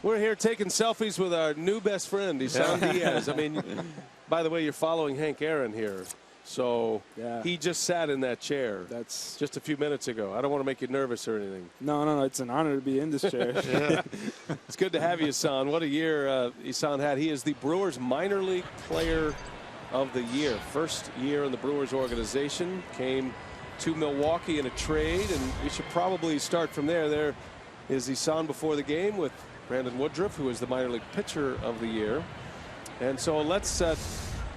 We're here taking selfies with our new best friend, Isan Diaz. I mean, by the way, you're following Hank Aaron here. So he just sat in that chair. That's just a few minutes ago. I don't want to make you nervous or anything. No. It's an honor to be in this chair. It's good to have you, Isan. What a year Isan had. He is the Brewers Minor League Player of the Year. First year in the Brewers organization. Came to Milwaukee in a trade, and we should probably start from there. There is Isan before the game with Brandon Woodruff, who is the Minor League Pitcher of the Year. And so let's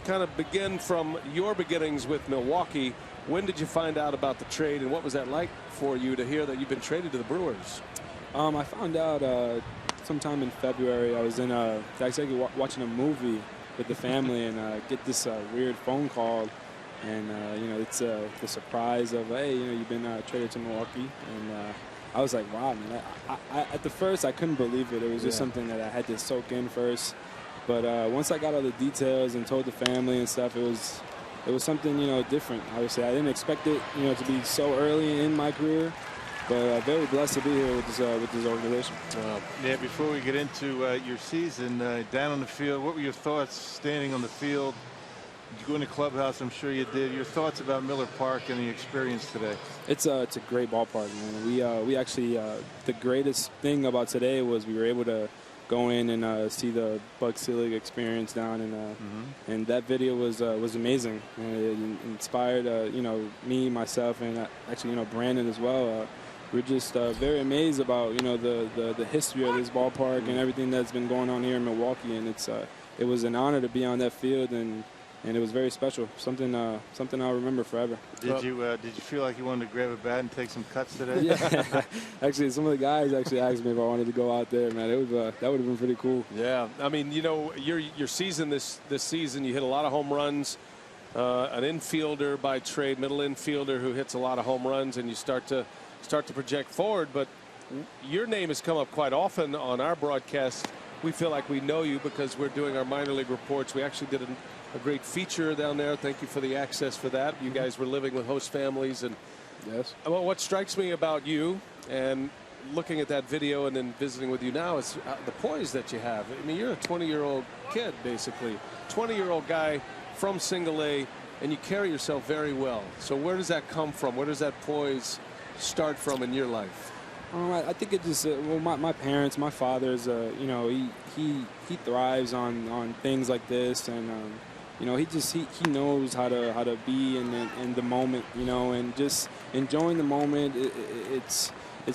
kind of begin from your beginnings with Milwaukee. When did you find out about the trade, and what was that like for you to hear that you've been traded to the Brewers? I found out sometime in February. I was in actually watching a movie with the family and get this weird phone call, and you know, it's the surprise of, hey, you know, you've been traded to Milwaukee. And I was like, wow, man. At the first I couldn't believe it. It was just something that I had to soak in first. But once I got all the details and told the family and stuff, it was something, you know, different. Obviously, I didn't expect it, you know, to be so early in my career. But very blessed to be here with this organization. Yeah, before we get into your season, down on the field, what were your thoughts standing on the field? Did you go in the clubhouse? I'm sure you did. Your thoughts about Miller Park and the experience today? It's a great ballpark, man. We actually the greatest thing about today was we were able to go in and see the Buck Selig experience down, and that video was amazing. And it inspired you know, me, myself, and actually, you know, Brandon as well. We're just very amazed about, you know, the history of this ballpark and everything that's been going on here in Milwaukee, and it was an honor to be on that field, and it was very special. Something I'll remember forever. Did you feel like you wanted to grab a bat and take some cuts today? Yeah, actually, some of the guys actually asked me if I wanted to go out there, man. It was that would have been pretty cool. Yeah, I mean, you know, your season this season, you hit a lot of home runs. An infielder by trade, middle infielder who hits a lot of home runs, and you start to project forward. But your name has come up quite often on our broadcast. We feel like we know you because we're doing our minor league reports. We actually did a great feature down there. Thank you for the access for that. You guys were living with host families, and well, what strikes me about you and looking at that video and then visiting with you now is the poise that you have. I mean, you're a 20-year-old kid, basically, 20-year-old guy from Single A, and you carry yourself very well. So where does that come from? Where does that poise start from in your life? I think it just well, my parents, my father's you know, he thrives on things like this, and you know, he knows how to be in the moment, you know, and just enjoying the moment. It's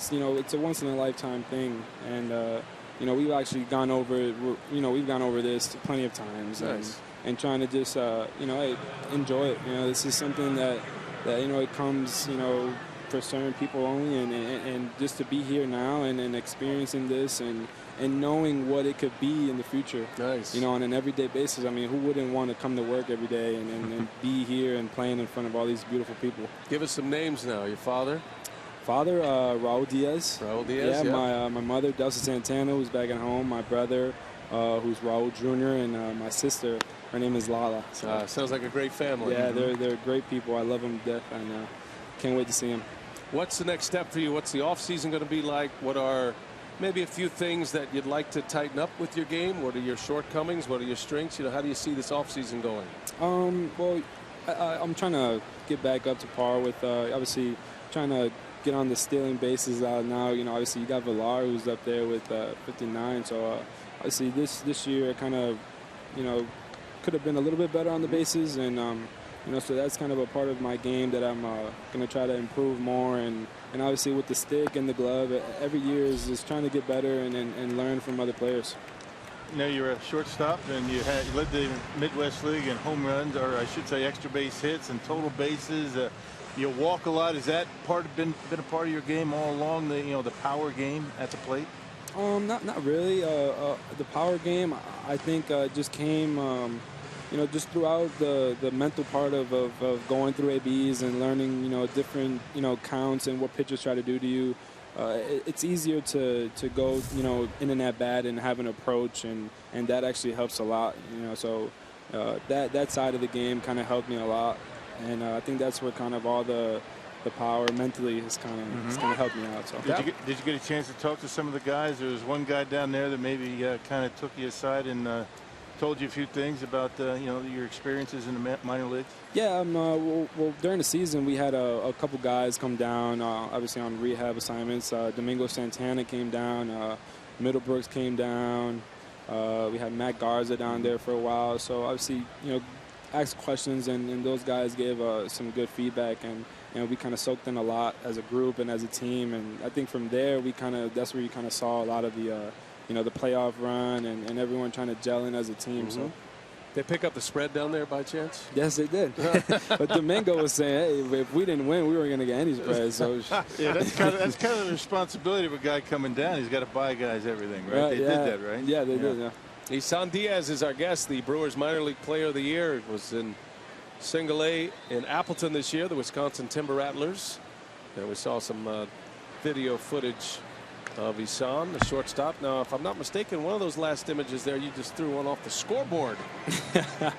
you know, it's a once in a lifetime thing, and you know, we've actually gone over it. You know, we've gone over this plenty of times. Nice. And trying to just you know, hey, enjoy it. You know, this is something that you know, it comes, you know, for certain people only, and just to be here now and experiencing this and knowing what it could be in the future. Nice. You know, on an everyday basis. I mean, who wouldn't want to come to work every day and be here and playing in front of all these beautiful people? Give us some names now. Your father? Raul Diaz. Raul Diaz. Yeah. My mother, Delsa Santana, who's back at home. My brother, who's Raul Jr., and my sister, her name is Lala. So, sounds like a great family. Yeah, they're great people. I love them to death, and can't wait to see them. What's the next step for you? What's the offseason going to be like? What are maybe a few things that you'd like to tighten up with your game? What are your shortcomings? What are your strengths? You know, how do you see this offseason going? Well, I'm trying to get back up to par with, obviously, trying to get on the stealing bases now. You know, obviously, you got Villar, who's up there with 59. So, obviously, this year kind of, you know, could have been a little bit better on the bases, and you know, so that's kind of a part of my game that I'm going to try to improve more, and obviously with the stick and the glove, every year is just trying to get better and learn from other players. You know, you're a shortstop, and you led the Midwest League in home runs, or I should say extra base hits and total bases. You walk a lot. Is that been a part of your game all along? The power game at the plate? Not really. The power game, I think, just came. You know, just throughout the mental part of going through ABs and learning, you know, different, you know, counts and what pitchers try to do to you. It's easier to go, you know, in and at bat and have an approach, and that actually helps a lot, you know. So that side of the game kind of helped me a lot, and I think that's where kind of all the the power mentally has kind of helped me out. So did you get a chance to talk to some of the guys? There was one guy down there that maybe kind of took you aside and told you a few things about your experiences in the minor leagues. Yeah, well, during the season we had a couple guys come down, obviously on rehab assignments. Domingo Santana came down, Middlebrooks came down. We had Matt Garza down there for a while. So obviously, asked questions, and those guys gave some good feedback, and we kind of soaked in a lot as a group and as a team. And I think from there that's where you kind of saw a lot of the the playoff run and everyone trying to gel in as a team. So they pick up the spread down there by chance? Yes, they did. But Domingo was saying, hey, if we didn't win, we weren't going to get any spread. So yeah, that's kind of the responsibility of a guy coming down. He's got to buy guys everything, right? They did that, right? Yeah, they did. Yeah. Isan Diaz is our guest, the Brewers Minor League Player of the Year. Was in Single A in Appleton this year, the Wisconsin Timber Rattlers. And we saw some video footage of Isan, the shortstop. Now, if I'm not mistaken, one of those last images there, you just threw one off the scoreboard.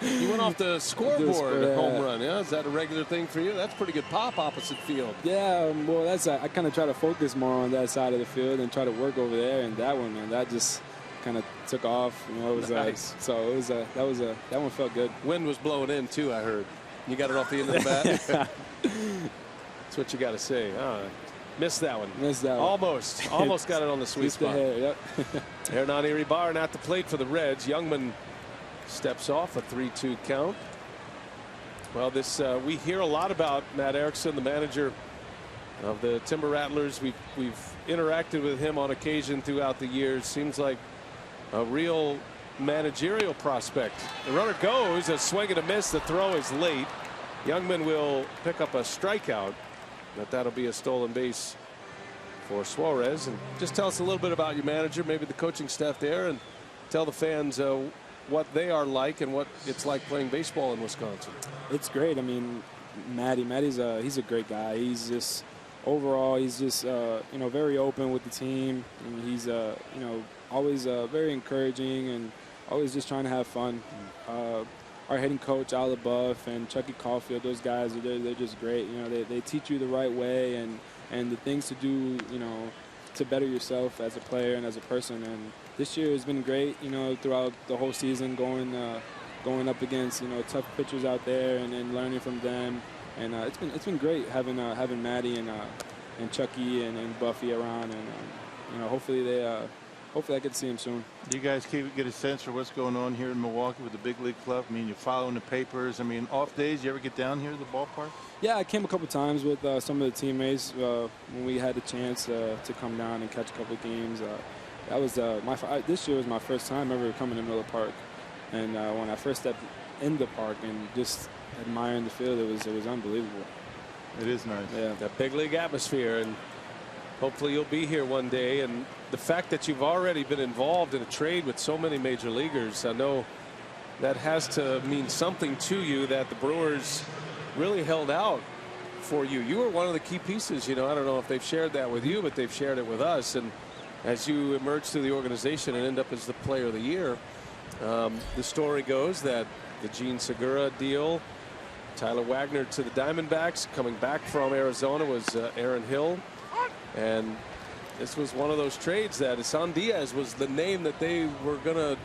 You went off the scoreboard home run. Yeah, is that a regular thing for you? That's pretty good pop opposite field. Yeah, well, I kind of try to focus more on that side of the field and try to work over there. And that one, man, that just kind of took off. It was nice. So it was that one felt good. Wind was blowing in too, I heard. You got it off the end of the bat. That's what you got to say. Missed that one. Almost got it on the sweet spot. Hernan Iribarren at the plate for the Reds. Youngman steps off, a 3-2 count. Well, this we hear a lot about Matt Erickson, the manager of the Timber Rattlers. We've interacted with him on occasion throughout the years. Seems like a real managerial prospect. The runner goes, a swing and a miss. The throw is late. Youngman will pick up a strikeout. But that'll be a stolen base for Suarez. And just tell us a little bit about your manager, maybe the coaching staff there, and tell the fans what they are like and what it's like playing baseball in Wisconsin. It's great. I mean, Matty's he's a great guy. He's just overall, he's just very open with the team, and he's always very encouraging and always just trying to have fun. Our hitting coach, Al LaBeouf, and Chucky Caulfield, those guys, they're just great. They teach you the right way and the things to do, to better yourself as a player and as a person. And this year has been great, throughout the whole season, going up against, tough pitchers out there and learning from them. And it's been great having Matty and Chucky and Buffy around, and hopefully I get to see him soon. Do you guys get a sense for what's going on here in Milwaukee with the big league club? I mean, you're following the papers. I mean, off days, you ever get down here to the ballpark? Yeah, I came a couple times with some of the teammates when we had the chance to come down and catch a couple of games. That was this year was my first time ever coming to Miller Park, and when I first stepped in the park and just admiring the field, it was unbelievable. It is nice. Yeah, that big league atmosphere, and hopefully you'll be here one day. And the fact that you've already been involved in a trade with so many major leaguers, I know that has to mean something to you, that the Brewers really held out for you. You were one of the key pieces. I don't know if they've shared that with you, but they've shared it with us. And as you emerge through the organization and end up as the Player of the Year, the story goes that the Gene Segura deal, Tyler Wagner to the Diamondbacks, coming back from Arizona was Aaron Hill. And this was one of those trades that Isan Diaz was the name that they were going to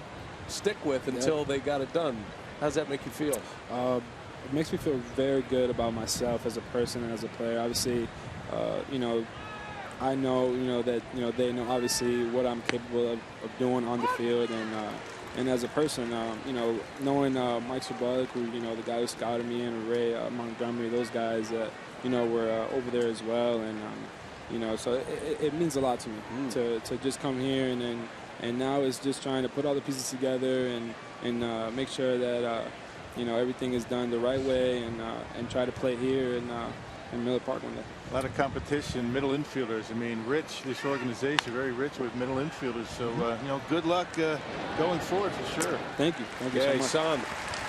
stick with until they got it done. How does that make you feel? It makes me feel very good about myself as a person and as a player. Obviously, I know, that, they know obviously what I'm capable of doing on the field, and as a person, knowing Mike Sabalik, who, the guy who scouted me, and Ray Montgomery, those guys that, were over there as well. And, so it means a lot to me to just come here and now it's just trying to put all the pieces together and make sure that everything is done the right way and try to play here in Miller Park one day. A lot of competition, middle infielders. I mean, this organization very rich with middle infielders. So good luck going forward for sure. Thank you. Thank you so much. Isan,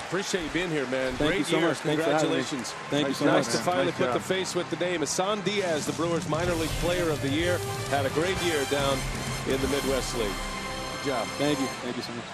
appreciate you being here, man. Thank you so much. Congratulations. Thank you so much. Nice to finally put the face with the name. Isan Diaz, the Brewers Minor League Player of the Year, had a great year down in the Midwest League. Good job. Thank you. Thank you so much.